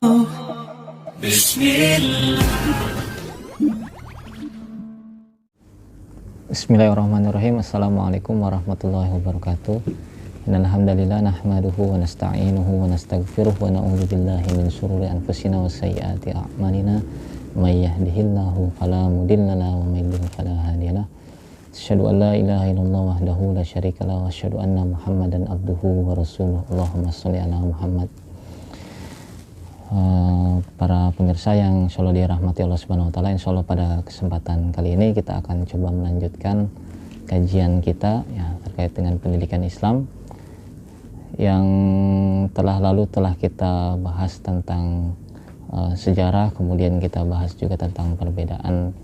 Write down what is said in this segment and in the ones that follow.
Bismillahirrahmanirrahim. Assalamualaikum warahmatullahi wabarakatuh. Innal hamdalillah nahmaduhu wa nasta'inuhu wa nastaghfiruh wa na'udzu billahi min syururi anfusina wa sayyiati a'malina. May yahdihillahu fala mudilla lahu wa may yudlil fala hadiyalah. Asyhadu an la ilaha illallah wahdahu la syarika lahu wa asyhadu anna Muhammadan abduhu wa rasuluh. Allahumma shalli ala Muhammad. Para pemirsa yang insyaallah dirahmati Allah Subhanahu wa taala, insyaallah pada kesempatan kali ini kita akan coba melanjutkan kajian kita ya terkait dengan pendidikan Islam yang telah kita bahas tentang sejarah, kemudian kita bahas juga tentang perbedaan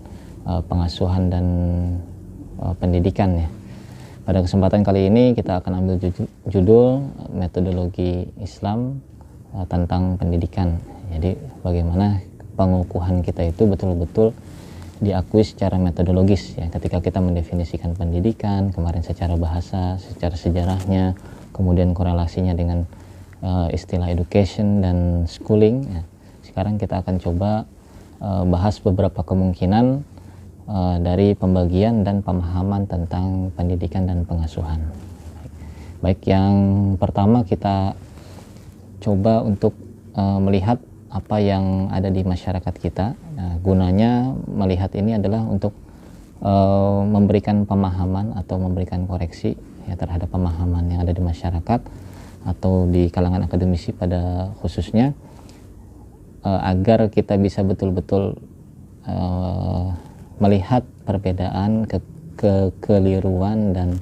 pengasuhan dan pendidikan ya. Pada kesempatan kali ini kita akan ambil judul metodologi Islam tentang pendidikan. Jadi bagaimana pengukuhan kita itu betul-betul diakui secara metodologis ya, ketika kita mendefinisikan pendidikan kemarin secara bahasa, secara sejarahnya, kemudian korelasinya dengan istilah education dan schooling ya. Sekarang kita akan coba bahas beberapa kemungkinan dari pembagian dan pemahaman tentang pendidikan dan pengasuhan. Baik, yang pertama kita coba untuk melihat apa yang ada di masyarakat kita. Nah, gunanya melihat ini adalah untuk memberikan pemahaman atau memberikan koreksi ya terhadap pemahaman yang ada di masyarakat atau di kalangan akademisi pada khususnya, agar kita bisa betul-betul melihat perbedaan, kekeliruan dan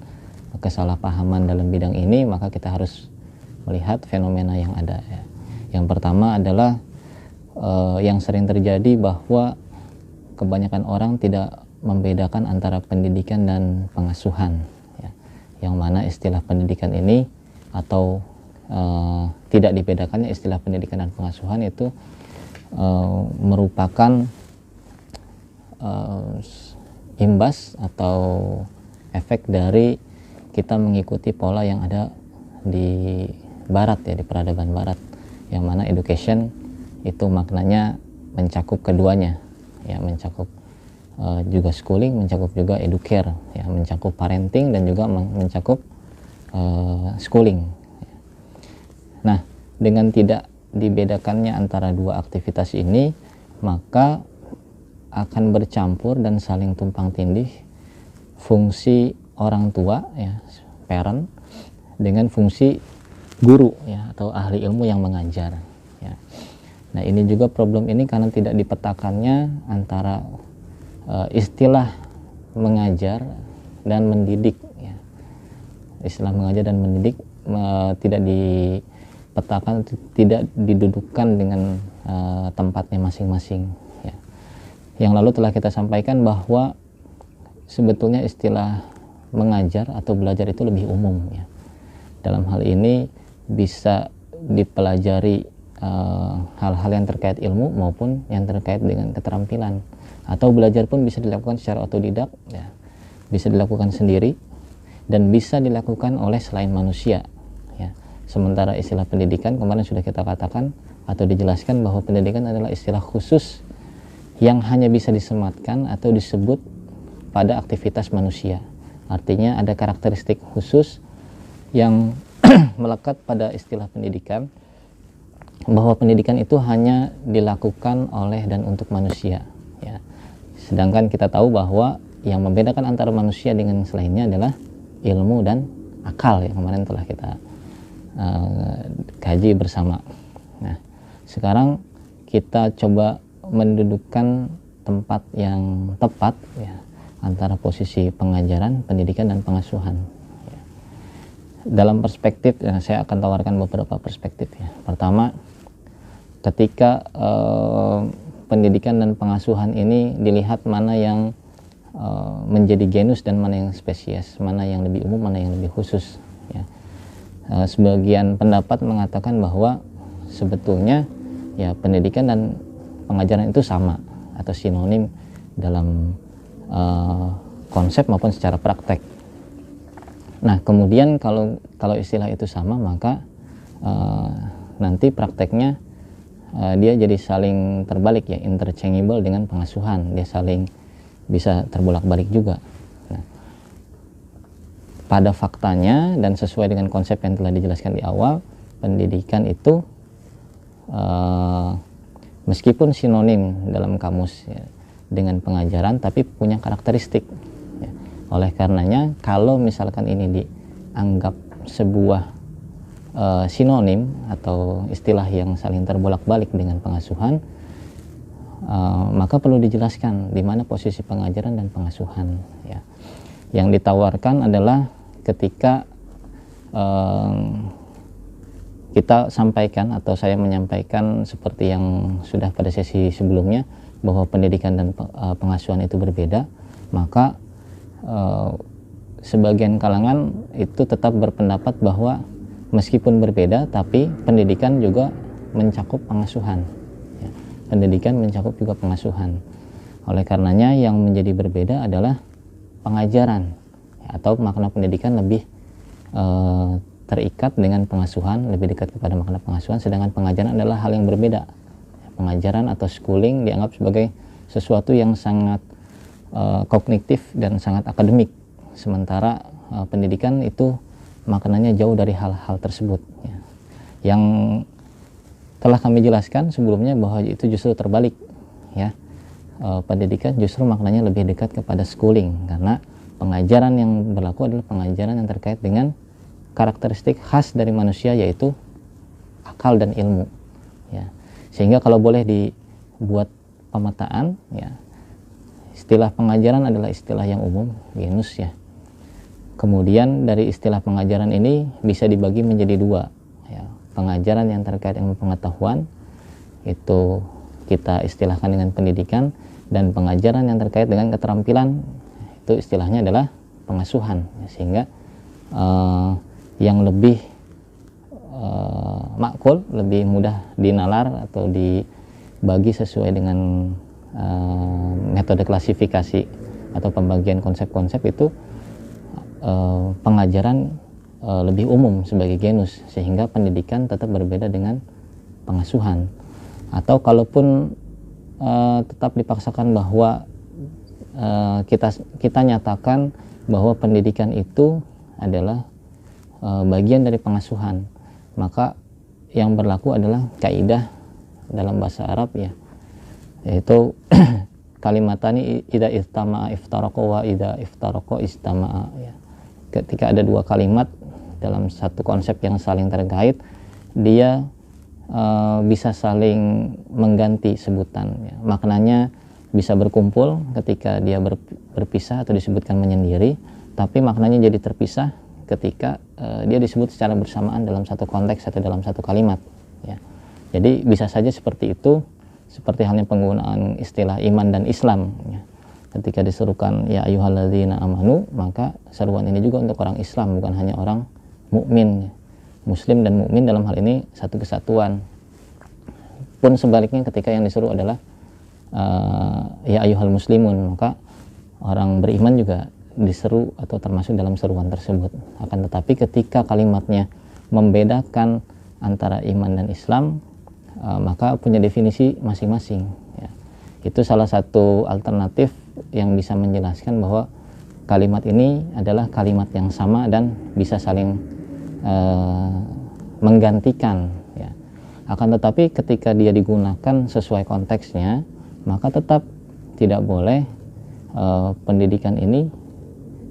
kesalahpahaman dalam bidang ini. Maka kita harus melihat fenomena yang ada ya. Yang pertama adalah yang sering terjadi bahwa kebanyakan orang tidak membedakan antara pendidikan dan pengasuhan ya. Yang mana istilah pendidikan ini atau tidak dibedakannya istilah pendidikan dan pengasuhan itu merupakan imbas atau efek dari kita mengikuti pola yang ada di barat ya, di peradaban barat, yang mana education itu maknanya mencakup keduanya ya, mencakup juga schooling, mencakup juga educare ya, mencakup parenting dan juga mencakup schooling. Nah, dengan tidak dibedakannya antara dua aktivitas ini, maka akan bercampur dan saling tumpang tindih fungsi orang tua ya, parent, dengan fungsi guru ya atau ahli ilmu yang mengajar ya. Nah, ini juga problem ini karena tidak dipetakannya antara istilah mengajar dan mendidik ya. Istilah mengajar dan mendidik tidak dipetakan, tidak didudukkan dengan tempatnya masing-masing ya. Yang lalu telah kita sampaikan bahwa sebetulnya istilah mengajar atau belajar itu lebih umum ya. Dalam hal ini bisa dipelajari hal-hal yang terkait ilmu maupun yang terkait dengan keterampilan, atau belajar pun bisa dilakukan secara otodidak ya, bisa dilakukan sendiri dan bisa dilakukan oleh selain manusia ya. Sementara istilah pendidikan kemarin sudah kita katakan atau dijelaskan bahwa pendidikan adalah istilah khusus yang hanya bisa disematkan atau disebut pada aktivitas manusia. Artinya ada karakteristik khusus yang melekat pada istilah pendidikan, bahwa pendidikan itu hanya dilakukan oleh dan untuk manusia ya. Sedangkan kita tahu bahwa yang membedakan antara manusia dengan selainnya adalah ilmu dan akal yang kemarin telah kita kaji bersama. Nah, sekarang kita coba mendudukkan tempat yang tepat ya antara posisi pengajaran, pendidikan dan pengasuhan ya. Dalam perspektif ya, saya akan tawarkan beberapa perspektif ya. Pertama, ketika pendidikan dan pengasuhan ini dilihat mana yang menjadi genus dan mana yang spesies, mana yang lebih umum, mana yang lebih khusus ya. Sebagian pendapat mengatakan bahwa sebetulnya ya pendidikan dan pengajaran itu sama atau sinonim dalam konsep maupun secara praktek. Nah, kemudian kalau istilah itu sama, maka nanti prakteknya dia jadi saling terbalik ya, interchangeable dengan pengasuhan, dia saling bisa terbolak-balik juga. Nah, pada faktanya dan sesuai dengan konsep yang telah dijelaskan di awal, pendidikan itu meskipun sinonim dalam kamus ya, dengan pengajaran, tapi punya karakteristik ya. Oleh karenanya kalau misalkan ini dianggap sebuah sinonim atau istilah yang saling terbolak-balik dengan pengasuhan, maka perlu dijelaskan di mana posisi pengajaran dan pengasuhan ya. Yang ditawarkan adalah ketika kita sampaikan atau saya menyampaikan seperti yang sudah pada sesi sebelumnya, bahwa pendidikan dan pengasuhan itu berbeda, maka sebagian kalangan itu tetap berpendapat bahwa meskipun berbeda, tapi pendidikan juga mencakup pengasuhan ya. Pendidikan mencakup juga pengasuhan. Oleh karenanya yang menjadi berbeda adalah pengajaran ya, atau makna pendidikan lebih terikat dengan pengasuhan, lebih dekat kepada makna pengasuhan, sedangkan pengajaran adalah hal yang berbeda. Pengajaran atau schooling dianggap sebagai sesuatu yang sangat kognitif dan sangat akademik, sementara pendidikan itu maknanya jauh dari hal-hal tersebut ya. Yang telah kami jelaskan sebelumnya bahwa itu justru terbalik ya. Pendidikan justru maknanya lebih dekat kepada schooling, karena pengajaran yang berlaku adalah pengajaran yang terkait dengan karakteristik khas dari manusia, yaitu akal dan ilmu ya. Sehingga kalau boleh dibuat pemetaan ya, istilah pengajaran adalah istilah yang umum, genus ya. Kemudian dari istilah pengajaran ini bisa dibagi menjadi dua ya. Pengajaran yang terkait ilmu pengetahuan itu kita istilahkan dengan pendidikan, dan pengajaran yang terkait dengan keterampilan itu istilahnya adalah pengasuhan ya. Sehingga yang lebih makul, lebih mudah dinalar atau dibagi sesuai dengan metode klasifikasi atau pembagian konsep-konsep itu pengajaran lebih umum sebagai genus, sehingga pendidikan tetap berbeda dengan pengasuhan. Atau kalaupun tetap dipaksakan bahwa kita nyatakan bahwa pendidikan itu adalah bagian dari pengasuhan, maka yang berlaku adalah kaidah dalam bahasa Arab ya, yaitu kalimatani ida istama'a iftaraqa wa ida iftaraqa istama'a ya. Ketika ada dua kalimat dalam satu konsep yang saling terkait, dia bisa saling mengganti sebutan ya. Maknanya bisa berkumpul ketika dia berpisah atau disebutkan menyendiri, tapi maknanya jadi terpisah ketika dia disebut secara bersamaan dalam satu konteks atau dalam satu kalimat ya. Jadi bisa saja seperti itu, seperti halnya penggunaan istilah iman dan Islam ya. Ketika diserukan ya ayyuhalladzina amanu, maka seruan ini juga untuk orang Islam, bukan hanya orang mukmin. Muslim dan mukmin dalam hal ini satu kesatuan. Pun sebaliknya ketika yang disuruh adalah ya ayyuhal muslimun, maka orang beriman juga diseru atau termasuk dalam seruan tersebut. Akan tetapi ketika kalimatnya membedakan antara iman dan Islam, maka punya definisi masing-masing ya. Itu salah satu alternatif yang bisa menjelaskan bahwa kalimat ini adalah kalimat yang sama dan bisa saling menggantikan ya. Akan tetapi ketika dia digunakan sesuai konteksnya, maka tetap tidak boleh pendidikan ini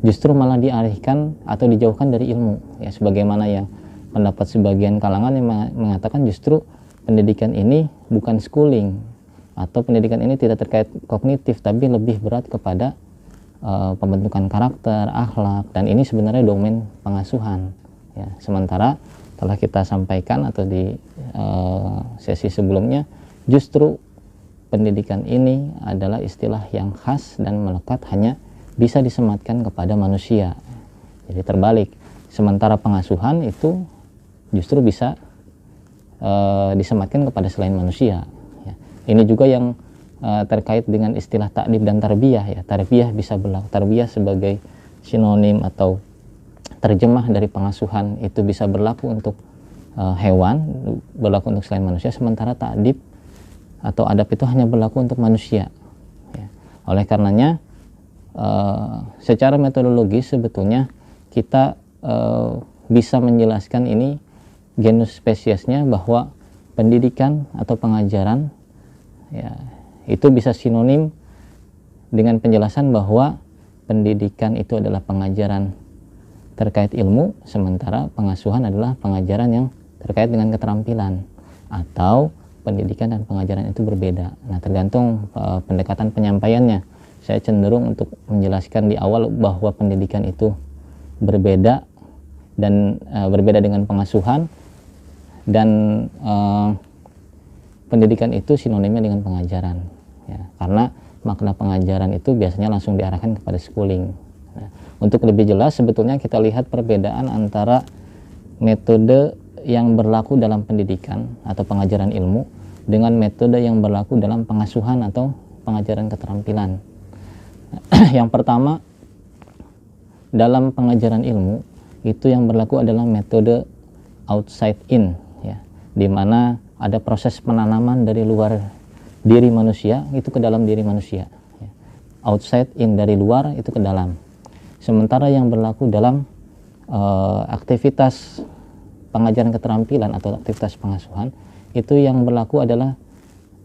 justru malah dialihkan atau dijauhkan dari ilmu ya, sebagaimana yang pendapat sebagian kalangan yang mengatakan justru pendidikan ini bukan schooling, atau pendidikan ini tidak terkait kognitif tapi lebih berat kepada pembentukan karakter, akhlak, dan ini sebenarnya domain pengasuhan ya. Sementara telah kita sampaikan atau di sesi sebelumnya, justru pendidikan ini adalah istilah yang khas dan melekat hanya bisa disematkan kepada manusia. Jadi terbalik, sementara pengasuhan itu justru bisa disematkan kepada selain manusia ya. Ini juga yang terkait dengan istilah ta'dib dan tarbiyah ya. Tarbiyah bisa berlaku, tarbiyah sebagai sinonim atau terjemah dari pengasuhan itu bisa berlaku untuk hewan, berlaku untuk selain manusia, sementara ta'dib atau adab itu hanya berlaku untuk manusia, ya. Oleh karenanya secara metodologi sebetulnya kita bisa menjelaskan ini genus spesiesnya, bahwa pendidikan atau pengajaran, ya, itu bisa sinonim dengan penjelasan bahwa pendidikan itu adalah pengajaran terkait ilmu, sementara pengasuhan adalah pengajaran yang terkait dengan keterampilan, atau pendidikan dan pengajaran itu berbeda. Nah, tergantung pendekatan penyampaiannya. Saya cenderung untuk menjelaskan di awal bahwa pendidikan itu berbeda dan berbeda dengan pengasuhan, dan pendidikan itu sinonimnya dengan pengajaran, ya, karena makna pengajaran itu biasanya langsung diarahkan kepada schooling. Nah, untuk lebih jelas sebetulnya kita lihat perbedaan antara metode yang berlaku dalam pendidikan atau pengajaran ilmu dengan metode yang berlaku dalam pengasuhan atau pengajaran keterampilan. Yang pertama, dalam pengajaran ilmu itu yang berlaku adalah metode outside in, ya, di mana ada proses penanaman dari luar diri manusia itu ke dalam diri manusia, ya. Outside in, dari luar itu ke dalam. Sementara yang berlaku dalam aktivitas pengajaran keterampilan atau aktivitas pengasuhan itu yang berlaku adalah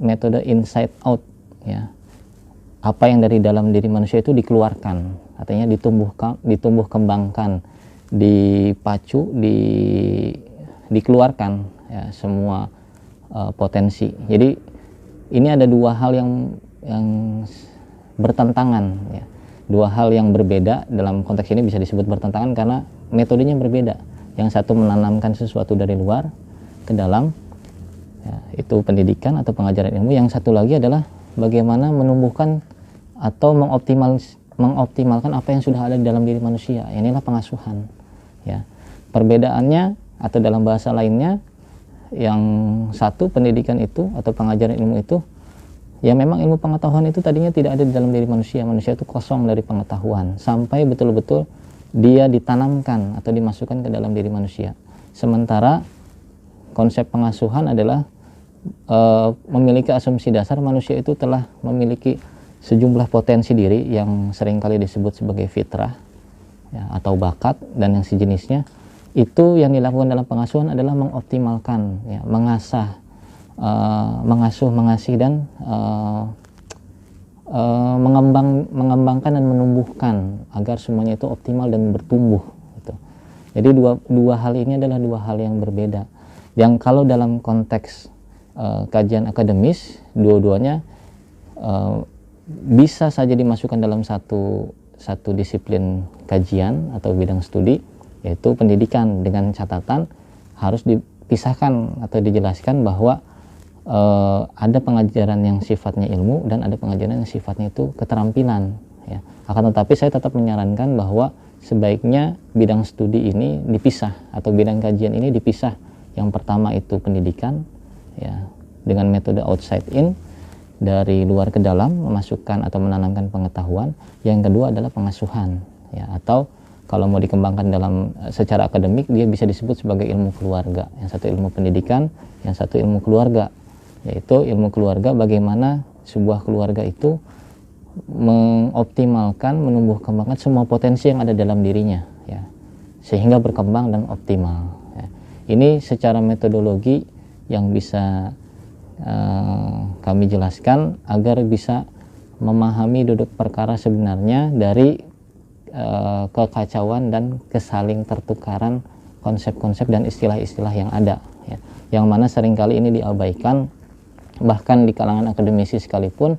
metode inside out, ya. Apa yang dari dalam diri manusia itu dikeluarkan, artinya ditumbuh kembangkan, dipacu, dikeluarkan, ya, semua potensi. Jadi ini ada dua hal yang bertentangan, ya. Dua hal yang berbeda dalam konteks ini bisa disebut bertentangan karena metodenya berbeda. Yang satu menanamkan sesuatu dari luar ke dalam, ya, itu pendidikan atau pengajaran ilmu. Yang satu lagi adalah bagaimana menumbuhkan atau mengoptimalkan apa yang sudah ada di dalam diri manusia. Inilah pengasuhan, ya. Perbedaannya atau dalam bahasa lainnya, yang satu pendidikan itu atau pengajaran ilmu itu, ya memang ilmu pengetahuan itu tadinya tidak ada di dalam diri manusia. Manusia itu kosong dari pengetahuan sampai betul-betul dia ditanamkan atau dimasukkan ke dalam diri manusia. Sementara konsep pengasuhan adalah memiliki asumsi dasar manusia itu telah memiliki sejumlah potensi diri yang seringkali disebut sebagai fitrah, ya, atau bakat dan yang sejenisnya. Itu yang dilakukan dalam pengasuhan adalah mengoptimalkan, ya, mengasah, mengasuh, mengasih, dan mengembangkan dan menumbuhkan agar semuanya itu optimal dan bertumbuh, gitu. Jadi dua hal ini adalah dua hal yang berbeda, yang kalau dalam konteks kajian akademis dua-duanya bisa saja dimasukkan dalam satu disiplin kajian atau bidang studi, yaitu pendidikan, dengan catatan harus dipisahkan atau dijelaskan bahwa ada pengajaran yang sifatnya ilmu dan ada pengajaran yang sifatnya itu keterampilan, ya. Akan tetapi saya tetap menyarankan bahwa sebaiknya bidang studi ini dipisah atau bidang kajian ini dipisah. Yang pertama itu pendidikan, ya, dengan metode outside in, dari luar ke dalam, memasukkan atau menanamkan pengetahuan. Yang kedua adalah pengasuhan, ya, atau kalau mau dikembangkan dalam secara akademik dia bisa disebut sebagai ilmu keluarga. Yang satu ilmu pendidikan, yang satu ilmu keluarga, yaitu ilmu keluarga, bagaimana sebuah keluarga itu mengoptimalkan, menumbuh kembangkan semua potensi yang ada dalam dirinya, ya, sehingga berkembang dan optimal, ya. Ini secara metodologi yang bisa kami jelaskan agar bisa memahami duduk perkara sebenarnya dari kekacauan dan kesaling tertukaran konsep-konsep dan istilah-istilah yang ada, ya, yang mana seringkali ini diabaikan, bahkan di kalangan akademisi sekalipun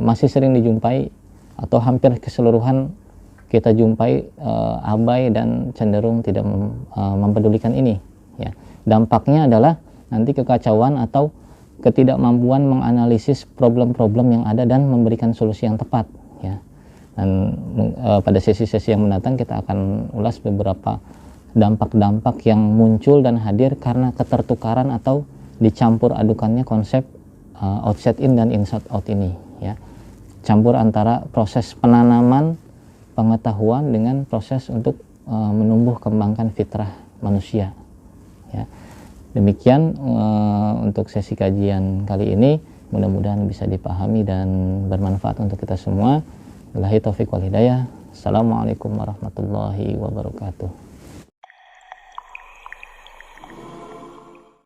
masih sering dijumpai atau hampir keseluruhan kita jumpai abai dan cenderung tidak mempedulikan ini, ya. Dampaknya adalah nanti kekacauan atau ketidakmampuan menganalisis problem-problem yang ada dan memberikan solusi yang tepat, ya. Dan pada sesi-sesi yang mendatang kita akan ulas beberapa dampak-dampak yang muncul dan hadir karena ketertukaran atau dicampur adukannya konsep outside in dan inside out ini, ya. Campur antara proses penanaman pengetahuan dengan proses untuk menumbuh kembangkan fitrah manusia, ya. Demikian untuk sesi kajian kali ini, mudah-mudahan bisa dipahami dan bermanfaat untuk kita semua. Wabillahi taufiq wal hidayah. Assalamualaikum warahmatullahi wabarakatuh.